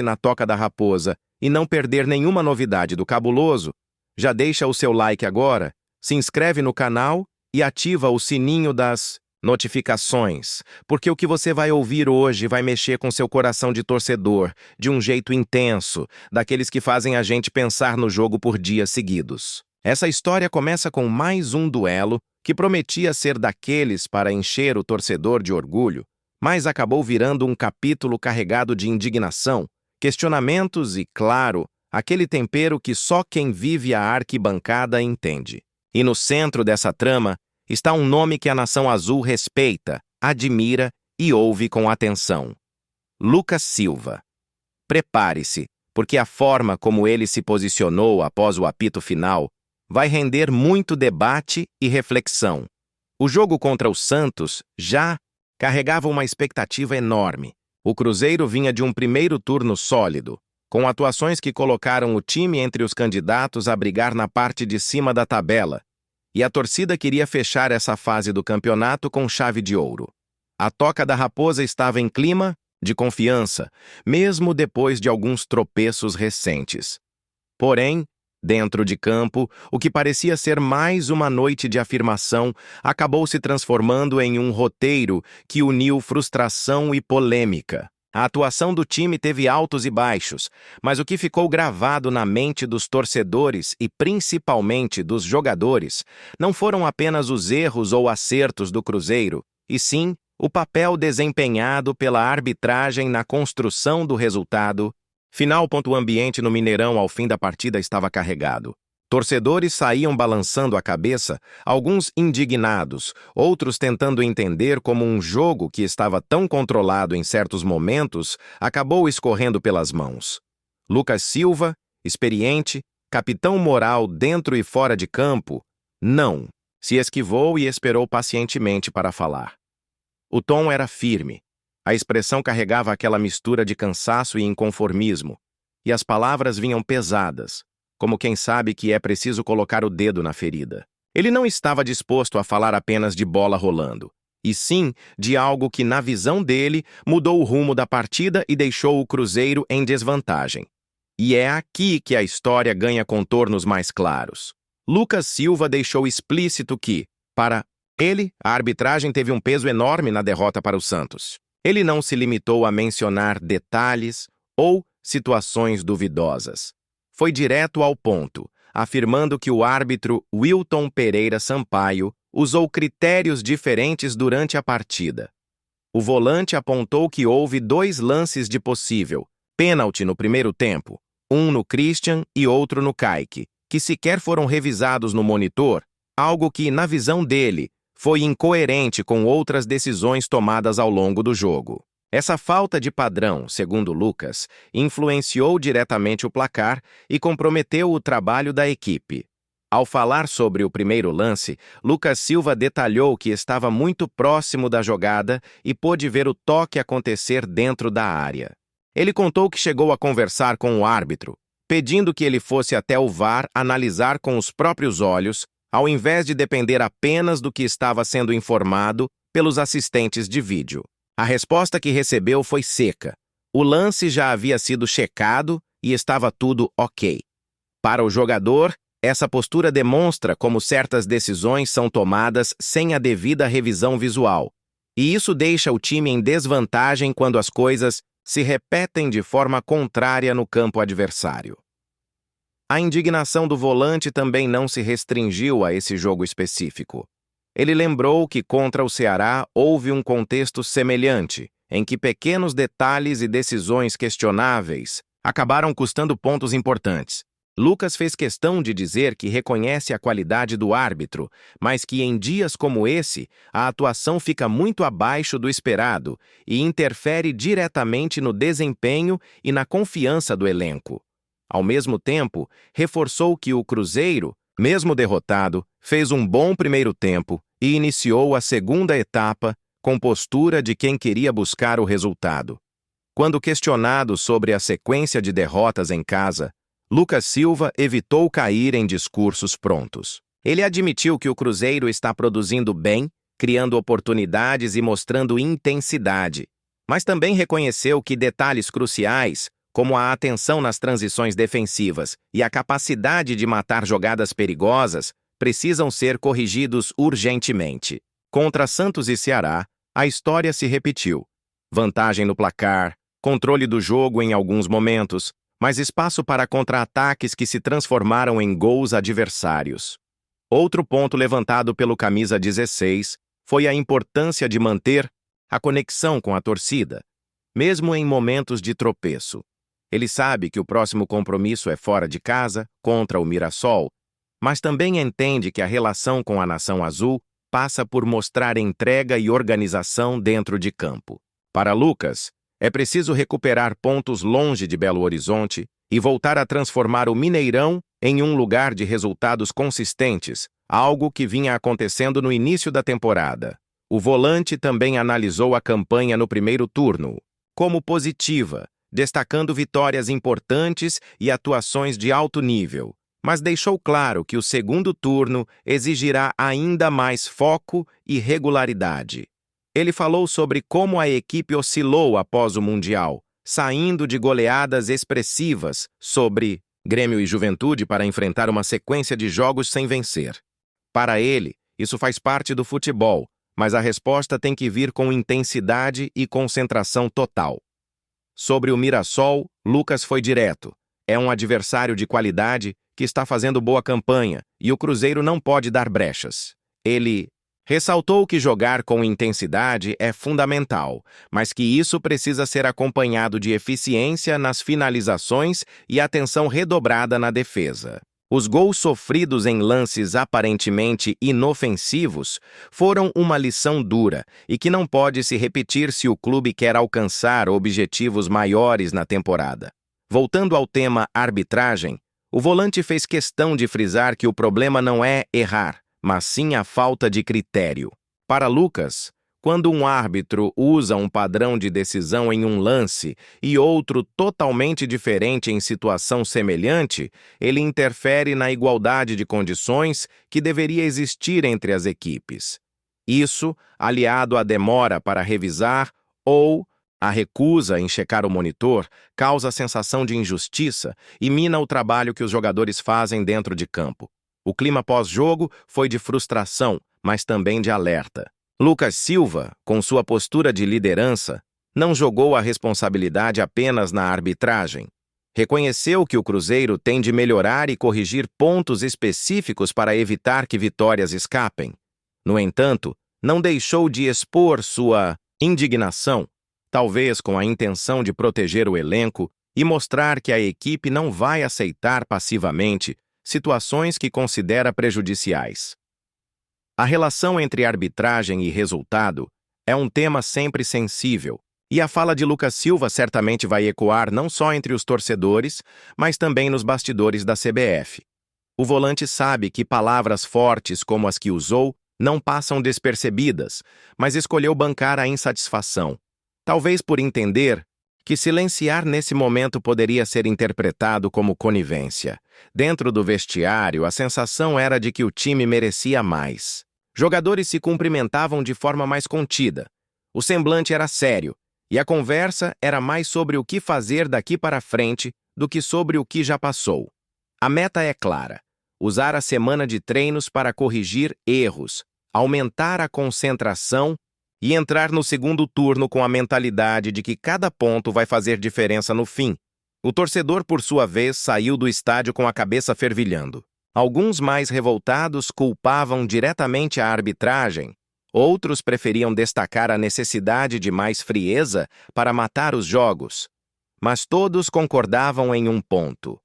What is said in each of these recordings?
na Toca da Raposa e não perder nenhuma novidade do Cabuloso, já deixa o seu like agora, se inscreve no canal e ativa o sininho das notificações, porque o que você vai ouvir hoje vai mexer com seu coração de torcedor, de um jeito intenso, daqueles que fazem a gente pensar no jogo por dias seguidos. Essa história começa com mais um duelo que prometia ser daqueles para encher o torcedor de orgulho, mas acabou virando um capítulo carregado de indignação, questionamentos e, claro, aquele tempero que só quem vive a arquibancada entende. E no centro dessa trama está um nome que a Nação Azul respeita, admira e ouve com atenção: Lucas Silva. Prepare-se, porque a forma como ele se posicionou após o apito final vai render muito debate e reflexão. O jogo contra o Santos já carregava uma expectativa enorme. O Cruzeiro vinha de um primeiro turno sólido, com atuações que colocaram o time entre os candidatos a brigar na parte de cima da tabela, e a torcida queria fechar essa fase do campeonato com chave de ouro. A Toca da Raposa estava em clima de confiança, mesmo depois de alguns tropeços recentes. Porém, dentro de campo, o que parecia ser mais uma noite de afirmação acabou se transformando em um roteiro que uniu frustração e polêmica. A atuação do time teve altos e baixos, mas o que ficou gravado na mente dos torcedores e principalmente dos jogadores não foram apenas os erros ou acertos do Cruzeiro, e sim o papel desempenhado pela arbitragem na construção do resultado final. O ambiente no Mineirão ao fim da partida estava carregado. Torcedores saíam balançando a cabeça, alguns indignados, outros tentando entender como um jogo que estava tão controlado em certos momentos acabou escorrendo pelas mãos. Lucas Silva, experiente, capitão moral dentro e fora de campo, não se esquivou e esperou pacientemente para falar. O tom era firme, a expressão carregava aquela mistura de cansaço e inconformismo, e as palavras vinham pesadas, como quem sabe que é preciso colocar o dedo na ferida. Ele não estava disposto a falar apenas de bola rolando, e sim de algo que, na visão dele, mudou o rumo da partida e deixou o Cruzeiro em desvantagem. E é aqui que a história ganha contornos mais claros. Lucas Silva deixou explícito que, para ele, a arbitragem teve um peso enorme na derrota para o Santos. Ele não se limitou a mencionar detalhes ou situações duvidosas. Foi direto ao ponto, afirmando que o árbitro Wilton Pereira Sampaio usou critérios diferentes durante a partida. O volante apontou que houve 2 lances de possível pênalti no primeiro tempo, um no Christian e outro no Kaique, que sequer foram revisados no monitor, algo que, na visão dele, foi incoerente com outras decisões tomadas ao longo do jogo. Essa falta de padrão, segundo Lucas, influenciou diretamente o placar e comprometeu o trabalho da equipe. Ao falar sobre o primeiro lance, Lucas Silva detalhou que estava muito próximo da jogada e pôde ver o toque acontecer dentro da área. Ele contou que chegou a conversar com o árbitro, pedindo que ele fosse até o VAR analisar com os próprios olhos, ao invés de depender apenas do que estava sendo informado pelos assistentes de vídeo. A resposta que recebeu foi seca. O lance já havia sido checado e estava tudo ok. Para o jogador, essa postura demonstra como certas decisões são tomadas sem a devida revisão visual, e isso deixa o time em desvantagem quando as coisas se repetem de forma contrária no campo adversário. A indignação do volante também não se restringiu a esse jogo específico. Ele lembrou que contra o Ceará houve um contexto semelhante, em que pequenos detalhes e decisões questionáveis acabaram custando pontos importantes. Lucas fez questão de dizer que reconhece a qualidade do árbitro, mas que em dias como esse, a atuação fica muito abaixo do esperado e interfere diretamente no desempenho e na confiança do elenco. Ao mesmo tempo, reforçou que o Cruzeiro, mesmo derrotado, fez um bom primeiro tempo e iniciou a segunda etapa com postura de quem queria buscar o resultado. Quando questionado sobre a sequência de derrotas em casa, Lucas Silva evitou cair em discursos prontos. Ele admitiu que o Cruzeiro está produzindo bem, criando oportunidades e mostrando intensidade, mas também reconheceu que detalhes cruciais, como a atenção nas transições defensivas e a capacidade de matar jogadas perigosas, precisam ser corrigidos urgentemente. Contra Santos e Ceará, a história se repetiu. Vantagem no placar, controle do jogo em alguns momentos, mas espaço para contra-ataques que se transformaram em gols adversários. Outro ponto levantado pelo camisa 16 foi a importância de manter a conexão com a torcida, mesmo em momentos de tropeço. Ele sabe que o próximo compromisso é fora de casa, contra o Mirassol, mas também entende que a relação com a Nação Azul passa por mostrar entrega e organização dentro de campo. Para Lucas, é preciso recuperar pontos longe de Belo Horizonte e voltar a transformar o Mineirão em um lugar de resultados consistentes, algo que vinha acontecendo no início da temporada. O volante também analisou a campanha no primeiro turno como positiva, destacando vitórias importantes e atuações de alto nível, mas deixou claro que o segundo turno exigirá ainda mais foco e regularidade. Ele falou sobre como a equipe oscilou após o Mundial, saindo de goleadas expressivas sobre Grêmio e Juventude para enfrentar uma sequência de jogos sem vencer. Para ele, isso faz parte do futebol, mas a resposta tem que vir com intensidade e concentração total. Sobre o Mirassol, Lucas foi direto. É um adversário de qualidade que está fazendo boa campanha e o Cruzeiro não pode dar brechas. Ele ressaltou que jogar com intensidade é fundamental, mas que isso precisa ser acompanhado de eficiência nas finalizações e atenção redobrada na defesa. Os gols sofridos em lances aparentemente inofensivos foram uma lição dura e que não pode se repetir se o clube quer alcançar objetivos maiores na temporada. Voltando ao tema arbitragem, o volante fez questão de frisar que o problema não é errar, mas sim a falta de critério. Para Lucas, quando um árbitro usa um padrão de decisão em um lance e outro totalmente diferente em situação semelhante, ele interfere na igualdade de condições que deveria existir entre as equipes. Isso, aliado à demora para revisar ou a recusa em checar o monitor, causa a sensação de injustiça e mina o trabalho que os jogadores fazem dentro de campo. O clima pós-jogo foi de frustração, mas também de alerta. Lucas Silva, com sua postura de liderança, não jogou a responsabilidade apenas na arbitragem. Reconheceu que o Cruzeiro tem de melhorar e corrigir pontos específicos para evitar que vitórias escapem. No entanto, não deixou de expor sua indignação, talvez com a intenção de proteger o elenco e mostrar que a equipe não vai aceitar passivamente situações que considera prejudiciais. A relação entre arbitragem e resultado é um tema sempre sensível, e a fala de Lucas Silva certamente vai ecoar não só entre os torcedores, mas também nos bastidores da CBF. O volante sabe que palavras fortes como as que usou não passam despercebidas, mas escolheu bancar a insatisfação, talvez por entender que silenciar nesse momento poderia ser interpretado como conivência. Dentro do vestiário, a sensação era de que o time merecia mais. Jogadores se cumprimentavam de forma mais contida. O semblante era sério, e a conversa era mais sobre o que fazer daqui para frente do que sobre o que já passou. A meta é clara: usar a semana de treinos para corrigir erros, aumentar a concentração e entrar no segundo turno com a mentalidade de que cada ponto vai fazer diferença no fim. O torcedor, por sua vez, saiu do estádio com a cabeça fervilhando. Alguns mais revoltados culpavam diretamente a arbitragem, outros preferiam destacar a necessidade de mais frieza para matar os jogos. Mas todos concordavam em um ponto: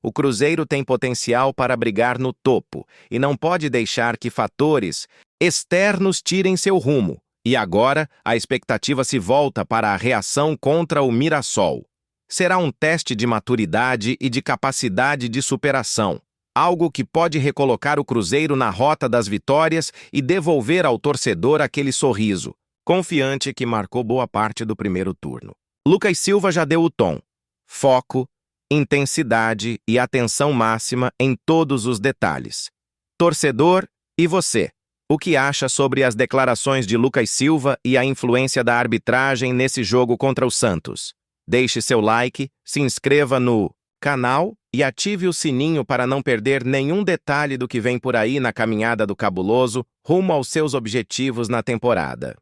o Cruzeiro tem potencial para brigar no topo e não pode deixar que fatores externos tirem seu rumo. E agora, a expectativa se volta para a reação contra o Mirassol. Será um teste de maturidade e de capacidade de superação, algo que pode recolocar o Cruzeiro na rota das vitórias e devolver ao torcedor aquele sorriso, confiante que marcou boa parte do primeiro turno. Lucas Silva já deu o tom: foco, intensidade e atenção máxima em todos os detalhes. Torcedor, e você? O que acha sobre as declarações de Lucas Silva e a influência da arbitragem nesse jogo contra o Santos? Deixe seu like, se inscreva no canal e ative o sininho para não perder nenhum detalhe do que vem por aí na caminhada do Cabuloso rumo aos seus objetivos na temporada.